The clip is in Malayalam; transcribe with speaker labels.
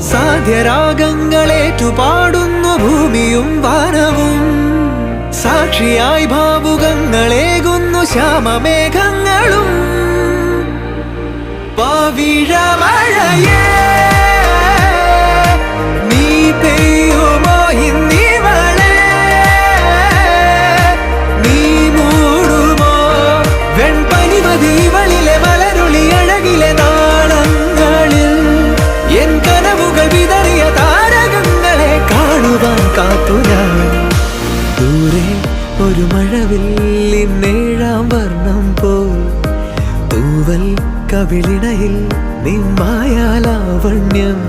Speaker 1: സാധ്യരാഗങ്ങളേറ്റുപാടുന്നു ഭൂമിയും വാനവും. സാക്ഷിയായി ഭാവുകങ്ങളേകുന്നു ശ്യാമമേഘങ്ങളും. പവിഴമഴയേ നീ പെയ്യുമോ ഇന്നിവളെ, നീ മൂടുമോ വെൺപനിമതിവളിലെ മലരുളി അഴകിലെ നാളങ്ങളിൽ. എൻ കനവുകൾ വിതറിയ താരകങ്ങളെ കാണുവാൻ കാത്തു ഞാൻ. ദൂരെ ഒരു മഴവില്ലിന്നേഴാം വർണ്ണം പോൽ തൂവൽ കവിളിണയിൽ നിമ്മായാലാവണ്യം.